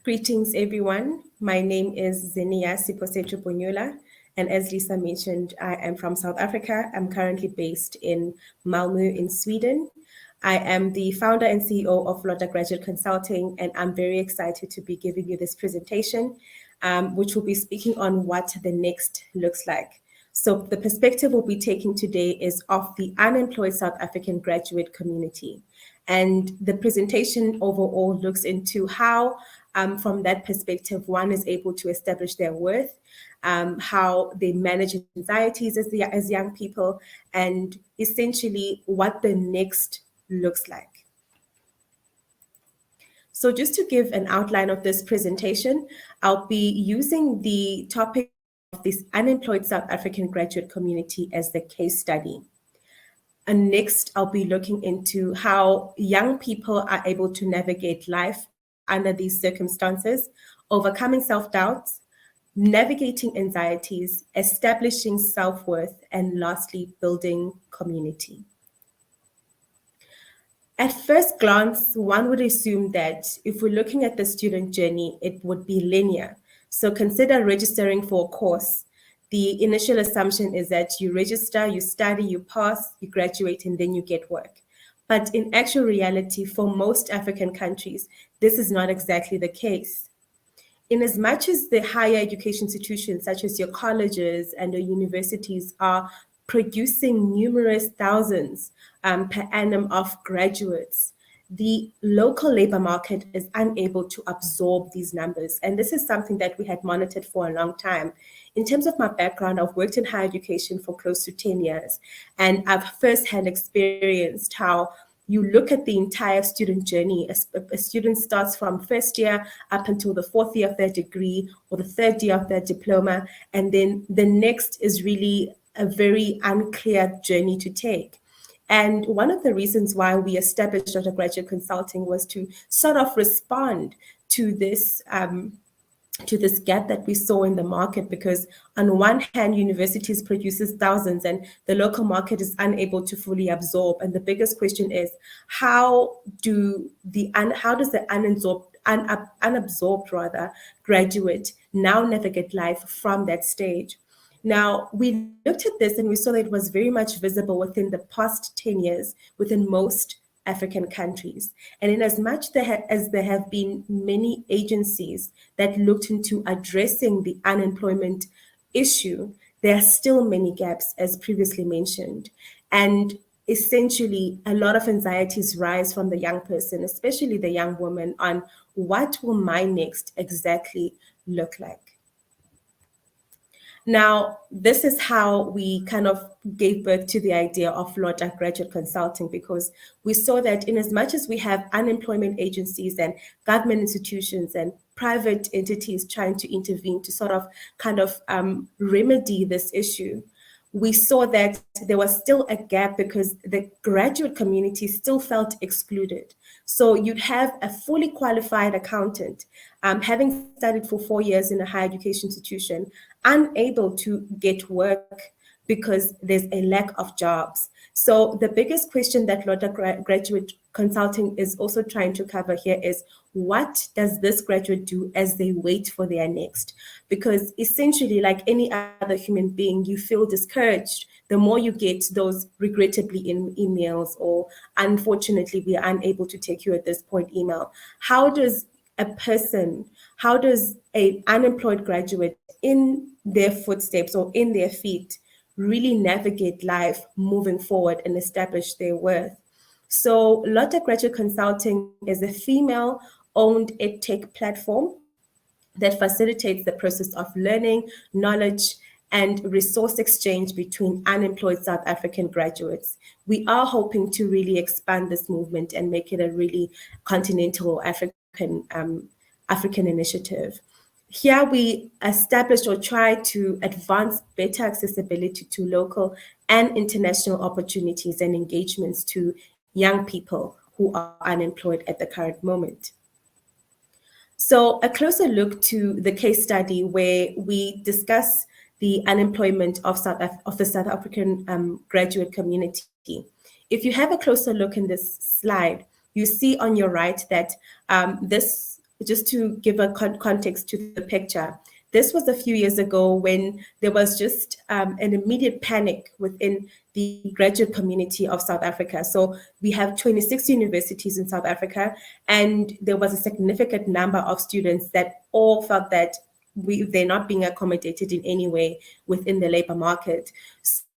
Greetings, everyone. My name is Zinia Siposetu Bunyula, and as Lisa mentioned, I am from South Africa. I'm currently based in Malmö in Sweden. I am the founder and CEO of LOTA Graduate Consulting, and I'm very excited to be giving you this presentation, which will be speaking on what the next looks like. So the perspective we'll be taking today is of the unemployed South African graduate community. And the presentation overall looks into how, from that perspective, one is able to establish their worth, how they manage anxieties as young people, and essentially what the next looks like. So just to give an outline of this presentation, I'll be using the topic of this unemployed South African graduate community as the case study. And next, I'll be looking into how young people are able to navigate life under these circumstances, overcoming self-doubts, navigating anxieties, establishing self-worth, and lastly, building community. At first glance, one would assume that if we're looking at the student journey, it would be linear. So consider registering for a course. The initial assumption is that you register, you study, you pass, you graduate, and then you get work. But in actual reality, for most African countries, this is not exactly the case. In as much as the higher education institutions, such as your colleges and your universities, are producing numerous thousands per annum of graduates, the local labor market is unable to absorb these numbers. And this is something that we had monitored for a long time. In terms of my background, I've worked in higher education for close to 10 years, and I've firsthand experienced how you look at the entire student journey. A student starts from first year up until the fourth year of their degree or the third year of their diploma, and then the next is really a very unclear journey to take. And one of the reasons why we established LOTA Graduate Consulting was to sort of respond to this gap that we saw in the market, because on one hand, universities produces thousands and the local market is unable to fully absorb. And the biggest question is, how does the unabsorbed graduate now navigate life from that stage? Now, we looked at this and we saw that it was very much visible within the past 10 years within most African countries. And in as much as there have been many agencies that looked into addressing the unemployment issue, there are still many gaps, as previously mentioned. And essentially, a lot of anxieties rise from the young person, especially the young woman, on what will my next exactly look like. Now, this is how we kind of gave birth to the idea of LOTA Graduate Consulting, because we saw that in as much as we have unemployment agencies and government institutions and private entities trying to intervene to sort of kind of remedy this issue, we saw that there was still a gap because the graduate community still felt excluded. So you'd have a fully qualified accountant, having studied for 4 years in a higher education institution, unable to get work because there's a lack of jobs. So the biggest question that LOTA Graduate Consulting is also trying to cover here is, what does this graduate do as they wait for their next? Because essentially, like any other human being, you feel discouraged the more you get those regrettably in emails, or unfortunately, we are unable to take you at this point email. How does an unemployed graduate in their footsteps or in their feet really navigate life moving forward and establish their worth? So LOTA Graduate Consulting is a female-owned EdTech platform that facilitates the process of learning, knowledge, and resource exchange between unemployed South African graduates. We are hoping to really expand this movement and make it a really continental African initiative. Here we established or try to advance better accessibility to local and international opportunities and engagements to young people who are unemployed at the current moment. So a closer look to the case study where we discuss the unemployment of the South African graduate community. If you have a closer look in this slide, you see on your right that this just to give a context to the picture, this was a few years ago when there was just an immediate panic within the graduate community of South Africa. So we have 26 universities in South Africa, and there was a significant number of students that all felt that they're not being accommodated in any way within the labor market.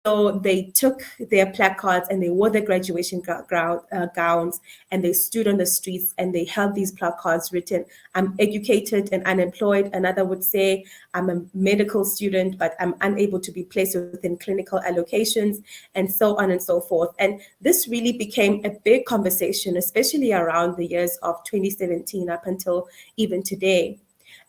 So they took their placards and they wore their graduation gowns, and they stood on the streets and they held these placards written, "I'm educated and unemployed." Another would say, "I'm a medical student, but I'm unable to be placed within clinical allocations," and so on and so forth. And this really became a big conversation, especially around the years of 2017 up until even today.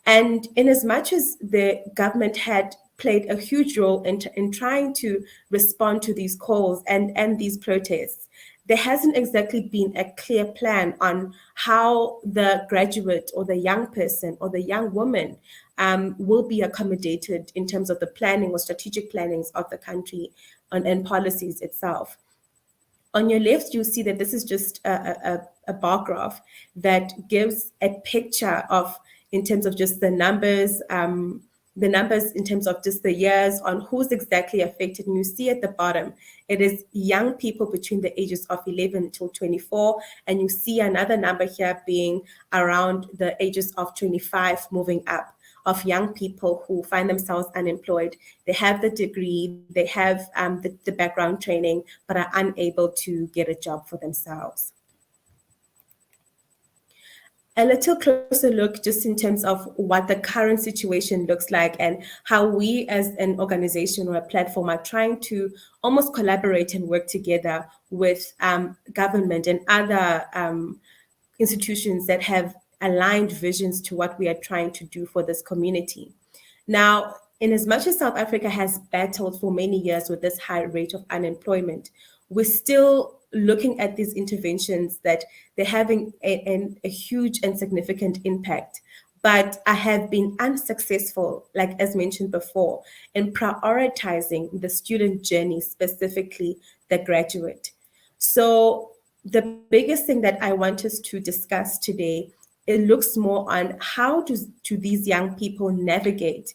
And in as much as the government had played a huge role in trying to respond to these calls and these protests, there hasn't exactly been a clear plan on how the graduate or the young person or the young woman will be accommodated in terms of the planning or strategic plannings of the country and policies itself. On your left, you'll see that this is just a bar graph that gives a picture of, in terms of just the numbers in terms of just the years on who's exactly affected. And you see at the bottom, it is young people between the ages of 11 till 24. And you see another number here being around the ages of 25 moving up, of young people who find themselves unemployed. They have the degree, they have the background training, but are unable to get a job for themselves. A little closer look just in terms of what the current situation looks like and how we as an organization or a platform are trying to almost collaborate and work together with government and other institutions that have aligned visions to what we are trying to do for this community. Now, in as much as South Africa has battled for many years with this high rate of unemployment, we're still looking at these interventions that they're having a huge and significant impact, but I have been unsuccessful, like as mentioned before, in prioritizing the student journey, specifically the graduate. So the biggest thing that I want us to discuss today, it looks more on how do these young people navigate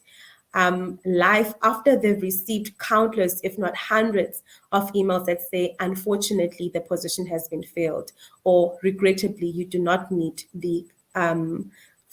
life after they've received countless, if not hundreds, of emails that say, unfortunately, the position has been filled, or regrettably, you do not meet the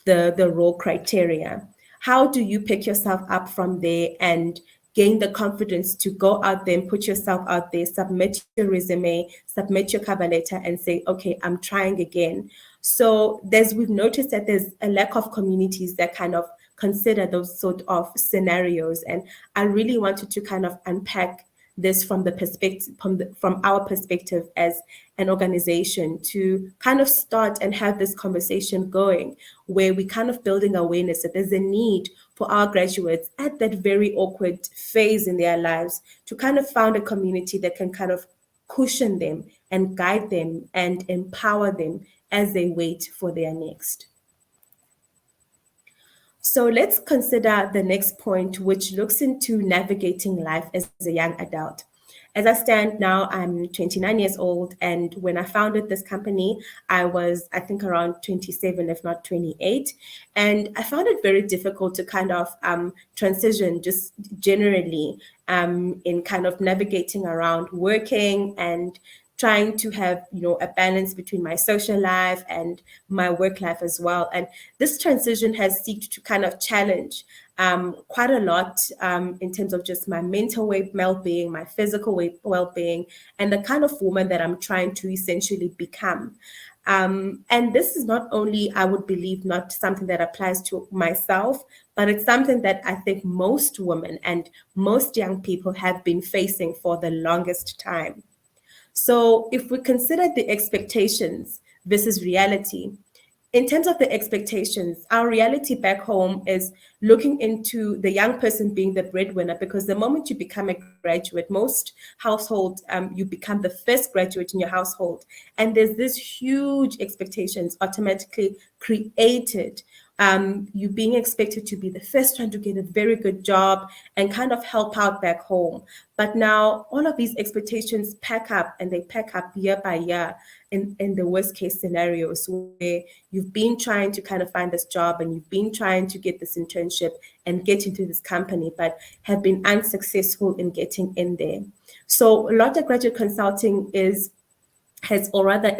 role criteria. How do you pick yourself up from there and gain the confidence to go out there and put yourself out there, submit your resume, submit your cover letter, and say, okay, I'm trying again? So we've noticed that there's a lack of communities that kind of consider those sort of scenarios. And I really wanted to kind of unpack this from the perspective, from our perspective as an organization, to kind of start and have this conversation going, where we kind of building awareness that there's a need for our graduates at that very awkward phase in their lives to kind of found a community that can kind of cushion them and guide them and empower them as they wait for their next. So let's consider the next point, which looks into navigating life as a young adult. As I stand now, I'm 29 years old. And when I founded this company, I was, I think, around 27, if not 28. And I found it very difficult to kind of transition just generally in kind of navigating around working and trying to have, a balance between my social life and my work life as well. And this transition has seeked to kind of challenge quite a lot in terms of just my mental well-being, my physical well-being, and the kind of woman that I'm trying to essentially become. And this is not only, I would believe, not something that applies to myself, but it's something that I think most women and most young people have been facing for the longest time. So if we consider the expectations versus reality, in terms of the expectations, our reality back home is looking into the young person being the breadwinner, because the moment you become a graduate, most households, you become the first graduate in your household. And there's this huge expectations automatically created you being expected to be the first one to get a very good job and kind of help out back home. But now all of these expectations pack up, and they pack up year by year in the worst case scenarios, where you've been trying to kind of find this job and you've been trying to get this internship and get into this company, but have been unsuccessful in getting in there. So LOTA Graduate Consulting is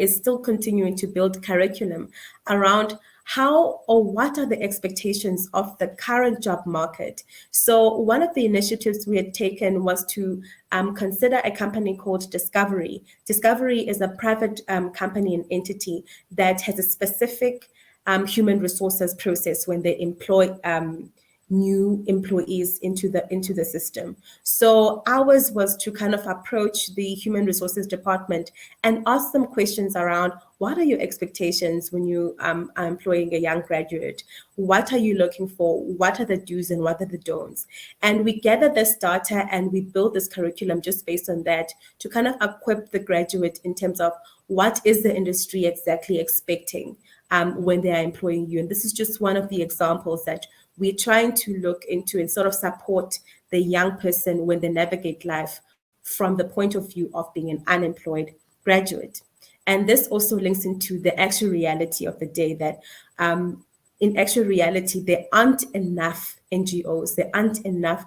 still continuing to build curriculum around how or what are the expectations of the current job market. So one of the initiatives we had taken was to consider a company called Discovery. Discovery is a private company and entity that has a specific human resources process when they employ new employees into the system. So ours was to kind of approach the human resources department and ask them questions around, what are your expectations when you are employing a young graduate? What are you looking for? What are the do's and what are the don'ts? And we gather this data and we build this curriculum just based on that to kind of equip the graduate in terms of what is the industry exactly expecting when they are employing you. And this is just one of the examples that we're trying to look into and sort of support the young person when they navigate life from the point of view of being an unemployed graduate. And this also links into the actual reality of the day that in actual reality, there aren't enough NGOs, there aren't enough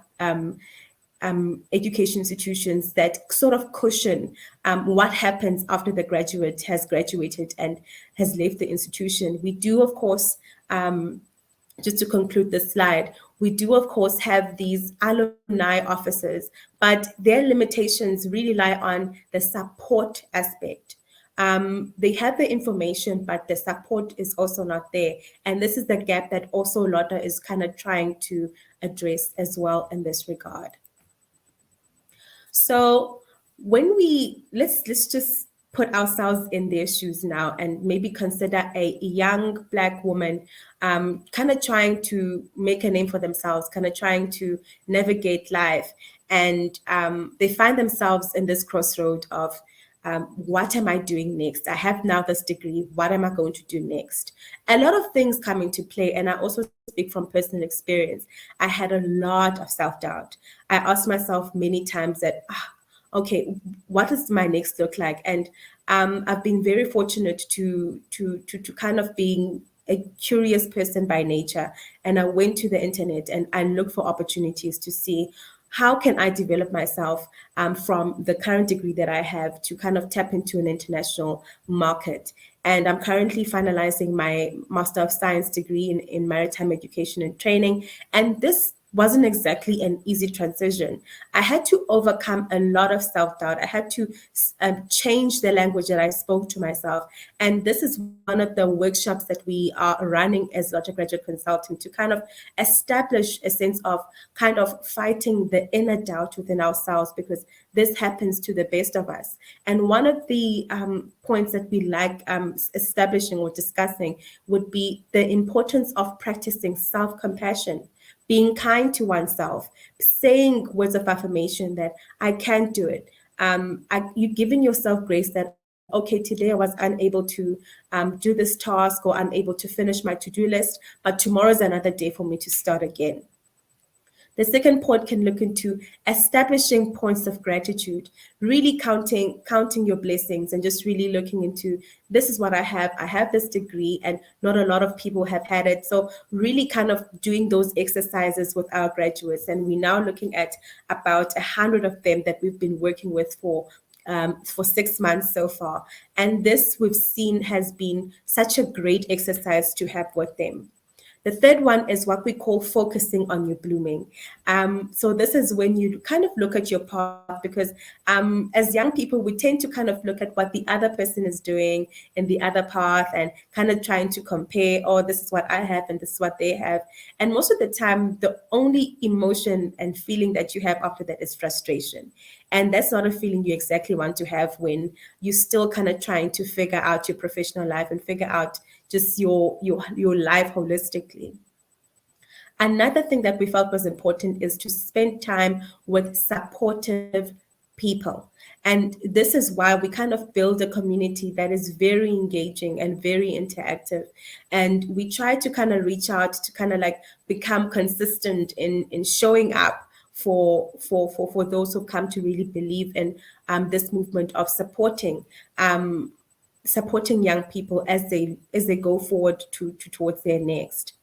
education institutions that sort of cushion what happens after the graduate has graduated and has left the institution. We do, of course, just to conclude the slide, we do, of course, have these alumni officers, but their limitations really lie on the support aspect. They have the information, but the support is also not there. And this is the gap that also LOTA is kind of trying to address as well in this regard. So when let's just put ourselves in their shoes now and maybe consider a young Black woman kind of trying to make a name for themselves, kind of trying to navigate life. And they find themselves in this crossroad of what am I doing next? I have now this degree. What am I going to do next? A lot of things come into play. And I also speak from personal experience. I had a lot of self-doubt. I asked myself many times that, okay, what does my next look like? And I've been very fortunate to kind of being a curious person by nature. And I went to the internet and I looked for opportunities to see how can I develop myself from the current degree that I have to kind of tap into an international market. And I'm currently finalizing my Master of Science degree in Maritime Education and Training. And this wasn't exactly an easy transition. I had to overcome a lot of self-doubt. I had to change the language that I spoke to myself. And this is one of the workshops that we are running as LOTA Graduate Consulting to kind of establish a sense of kind of fighting the inner doubt within ourselves, because this happens to the best of us. And one of the points that we like establishing or discussing would be the importance of practicing self-compassion, being kind to oneself, saying words of affirmation that I can do it. You're giving yourself grace that, okay, today I was unable to do this task or unable to finish my to-do list, but tomorrow is another day for me to start again. The second point can look into establishing points of gratitude, really counting your blessings and just really looking into, this is what I have this degree and not a lot of people have had it. So really kind of doing those exercises with our graduates. And we're now looking at about 100 of them that we've been working with for 6 months so far. And this we've seen has been such a great exercise to have with them. The third one is what we call focusing on your blooming. So this is when you kind of look at your path, because as young people, we tend to kind of look at what the other person is doing in the other path and kind of trying to compare, oh, this is what I have and this is what they have. And most of the time, the only emotion and feeling that you have after that is frustration. And that's not a feeling you exactly want to have when you're still kind of trying to figure out your professional life and figure out just your life holistically. Another thing that we felt was important is to spend time with supportive people. And this is why we kind of build a community that is very engaging and very interactive. And we try to kind of reach out to kind of like become consistent in showing up for those who come to really believe in this movement of supporting young people as they go forward towards their next.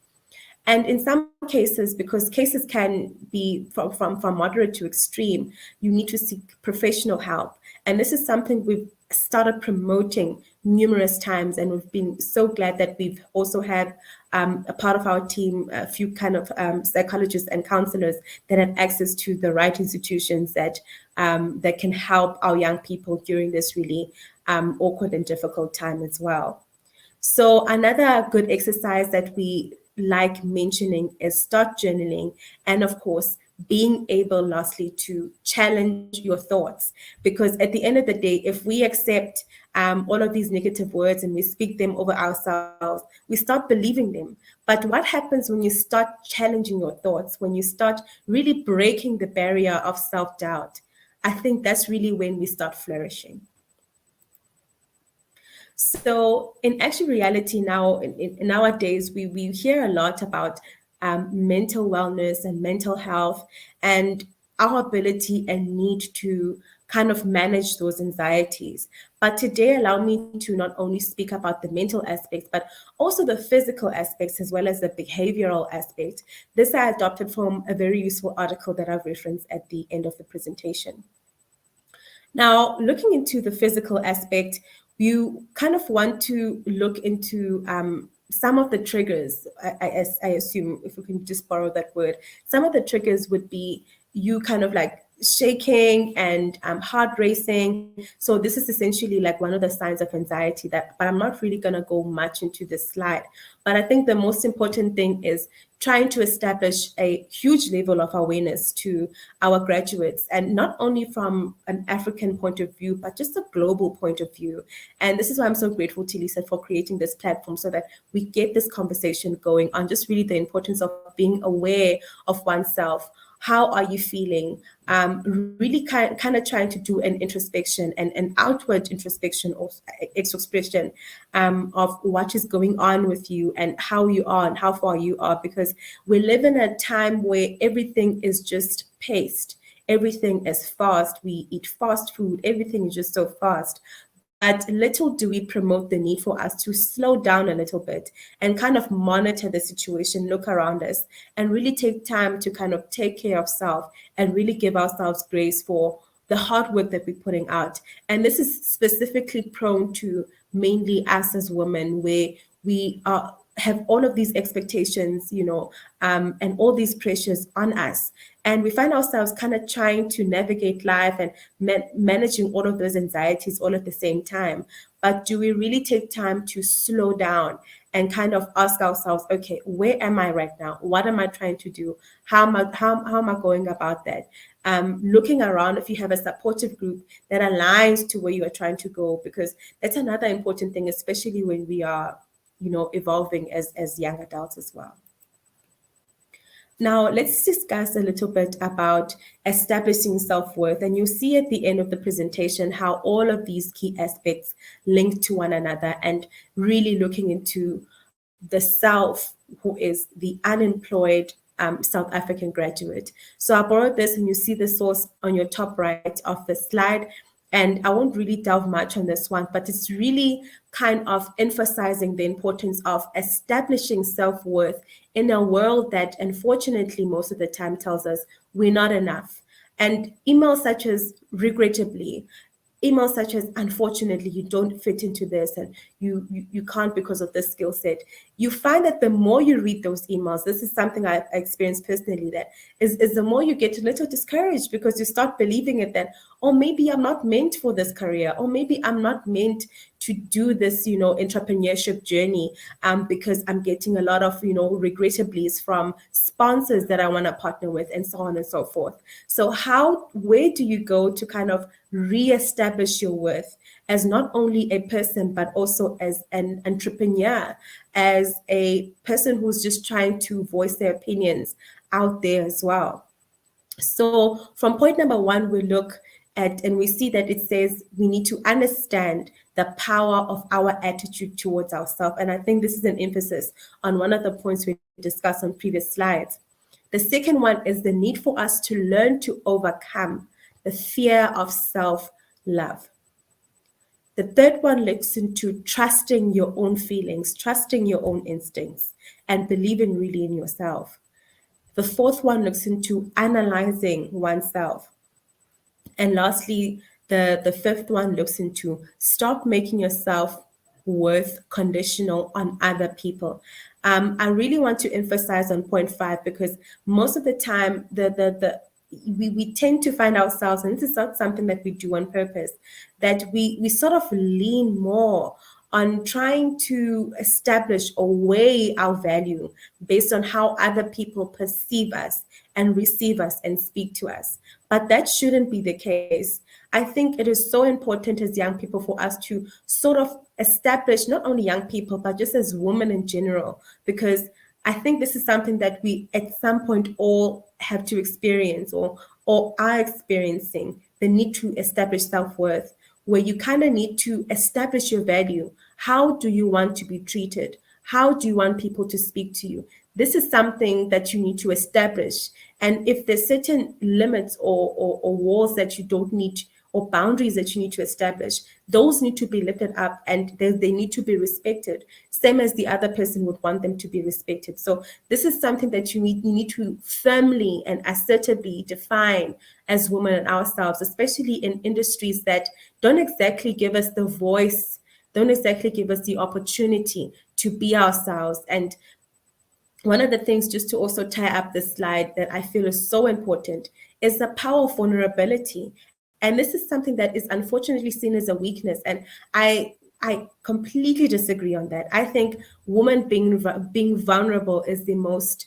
And in some cases, because cases can be from moderate to extreme, you need to seek professional help. And this is something we've started promoting numerous times, and we've been so glad that we've also had a part of our team, a few kind of psychologists and counselors that have access to the right institutions that can help our young people during this really awkward and difficult time as well. So another good exercise that we like mentioning is start journaling, and of course being able lastly to challenge your thoughts, because at the end of the day, if we accept all of these negative words and we speak them over ourselves, we start believing them. But what happens when you start challenging your thoughts, when you start really breaking the barrier of self-doubt? I think that's really when we start flourishing. So in actual reality now, in nowadays, we hear a lot about mental wellness and mental health, and our ability and need to kind of manage those anxieties. But today, allow me to not only speak about the mental aspects, but also the physical aspects as well as the behavioral aspect. This I adopted from a very useful article that I've referenced at the end of the presentation. Now, looking into the physical aspect, you kind of want to look into some of the triggers. I assume, if we can just borrow that word, some of the triggers would be you kind of like shaking and heart racing. So this is essentially like one of the signs of anxiety but I'm not really going to go much into this slide. But I think the most important thing is trying to establish a huge level of awareness to our graduates, and not only from an African point of view, but just a global point of view. And this is why I'm so grateful to Lisa for creating this platform, so that we get this conversation going on just really the importance of being aware of oneself. How are you feeling? Really kind of trying to do an introspection and an outward introspection or expression of what is going on with you and how you are and how far you are, because we live in a time where everything is just paced. Everything is fast. We eat fast food. Everything is just so fast. But little do we promote the need for us to slow down a little bit and kind of monitor the situation, look around us, and really take time to kind of take care of self and really give ourselves grace for the hard work that we're putting out. And this is specifically prone to mainly us as women, where we have all of these expectations, and all these pressures on us. And we find ourselves kind of trying to navigate life and managing all of those anxieties all at the same time. But do we really take time to slow down and kind of ask ourselves, okay, where am I right now? What am I trying to do? How am I going about that? Looking around if you have a supportive group that aligns to where you are trying to go, because that's another important thing, especially when we are evolving as young adults as well. Now, let's discuss a little bit about establishing self-worth. And you'll see at the end of the presentation how all of these key aspects link to one another, and really looking into the self, who is the unemployed South African graduate. So I borrowed this, and you see the source on your top right of the slide. And I won't really delve much on this one, but it's really kind of emphasizing the importance of establishing self-worth in a world that, unfortunately, most of the time tells us we're not enough. And emails such as regrettably, emails such as unfortunately you don't fit into this, and you can't because of this skill set, you find that the more you read those emails, this is something I experienced personally, that is the more you get a little discouraged, because you start believing it that, oh, maybe I'm not meant for this career, or maybe I'm not meant to do this, entrepreneurship journey, because I'm getting a lot of, regrettablies from sponsors that I want to partner with, and so on and so forth. So where do you go to kind of reestablish your worth as not only a person, but also as an entrepreneur, as a person who's just trying to voice their opinions out there as well? So from point number one, we look And we see that it says we need to understand the power of our attitude towards ourselves. And I think this is an emphasis on one of the points we discussed on previous slides. The second one is the need for us to learn to overcome the fear of self-love. The third one looks into trusting your own feelings, trusting your own instincts, and believing really in yourself. The fourth one looks into analyzing oneself. And lastly, the fifth one looks into stop making yourself worth conditional on other people. I really want to emphasize on point 5 because most of the time we tend to find ourselves, and this is not something that we do on purpose, that we sort of lean more on trying to establish or weigh our value based on how other people perceive us and receive us and speak to us. But that shouldn't be the case. I think it is so important as young people for us to sort of establish, not only young people, but just as women in general, because I think this is something that we at some point all have to experience or are experiencing, the need to establish self-worth, where you kind of need to establish your value. How do you want to be treated? How do you want people to speak to you? This is something that you need to establish. And if there's certain limits or walls that you don't need, or boundaries that you need to establish, those need to be lifted up and they need to be respected, same as the other person would want them to be respected. So this is something that you need to firmly and assertively define as women and ourselves, especially in industries that don't exactly give us the voice, don't exactly give us the opportunity to be ourselves. And one of the things, just to also tie up this slide, that I feel is so important is the power of vulnerability. And this is something that is unfortunately seen as a weakness. And I completely disagree on that. I think women being vulnerable is the most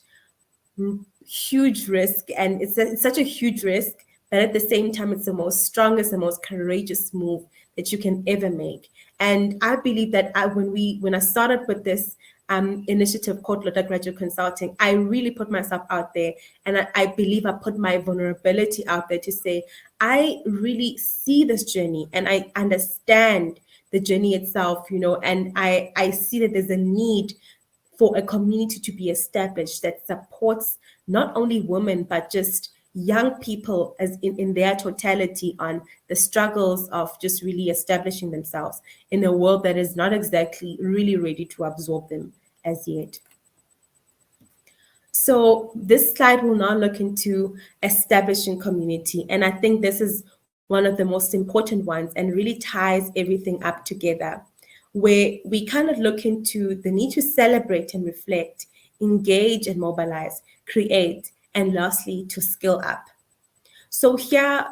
huge risk, and it's such a huge risk, but at the same time, it's the most strongest, the most courageous move that you can ever make. And I believe that when I started with this initiative called LOTA Graduate Consulting, I really put myself out there, and I believe I put my vulnerability out there to say, I really see this journey and I understand the journey itself, and I see that there's a need for a community to be established that supports not only women, but just young people as in their totality on the struggles of just really establishing themselves in a world that is not exactly really ready to absorb them as yet. So this slide will now look into establishing community. And I think this is one of the most important ones and really ties everything up together, where we kind of look into the need to celebrate and reflect, engage and mobilize, create, and lastly, to skill up. So here,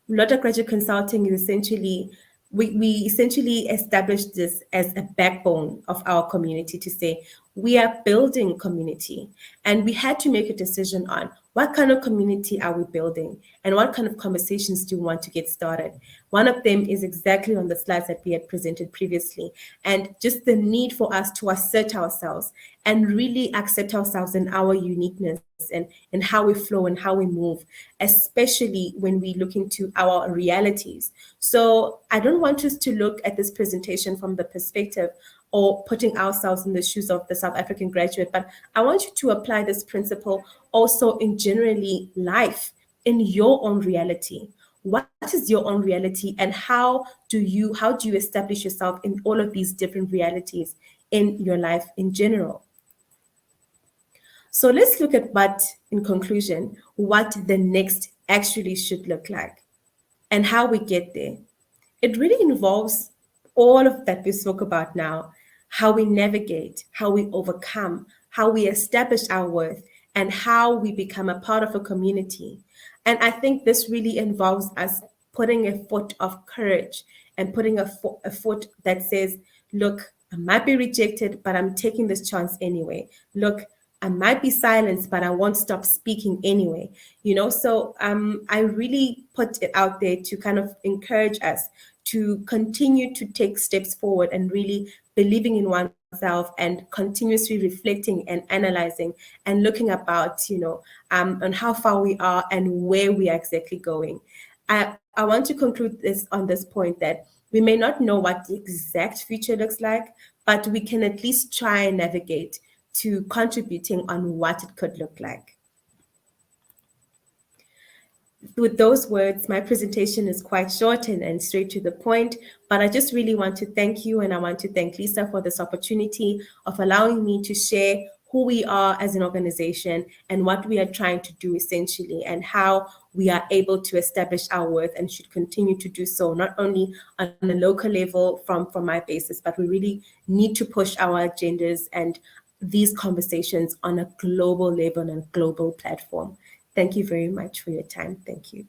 LOTA Graduate Consulting is essentially, we essentially established this as a backbone of our community to say, we are building community, and we had to make a decision on what kind of community are we building and what kind of conversations do we want to get started. One of them is exactly on the slides that we had presented previously, and just the need for us to assert ourselves and really accept ourselves and our uniqueness and how we flow and how we move, especially when we look into our realities. So I don't want us to look at this presentation from the perspective or putting ourselves in the shoes of the South African graduate, but I want you to apply this principle also in generally life, in your own reality. What is your own reality, and how do you establish yourself in all of these different realities in your life in general? So let's look at in conclusion, what the next actually should look like and how we get there. It really involves all of that we spoke about now, how we navigate, how we overcome, how we establish our worth, and how we become a part of a community. And I think this really involves us putting a foot of courage and putting a foot that says, look, I might be rejected, but I'm taking this chance anyway. Look, I might be silenced, but I won't stop speaking anyway. So I really put it out there to kind of encourage us to continue to take steps forward and really believing in oneself and continuously reflecting and analyzing and looking about, on how far we are and where we are exactly going. I want to conclude this on this point that we may not know what the exact future looks like, but we can at least try and navigate to contributing on what it could look like. With those words, my presentation is quite short and straight to the point, but I just really want to thank you, and I want to thank Lisa for this opportunity of allowing me to share who we are as an organization and what we are trying to do essentially, and how we are able to establish our worth and should continue to do so, not only on a local level from my basis, but we really need to push our agendas and these conversations on a global level and a global platform. Thank you very much for your time. Thank you.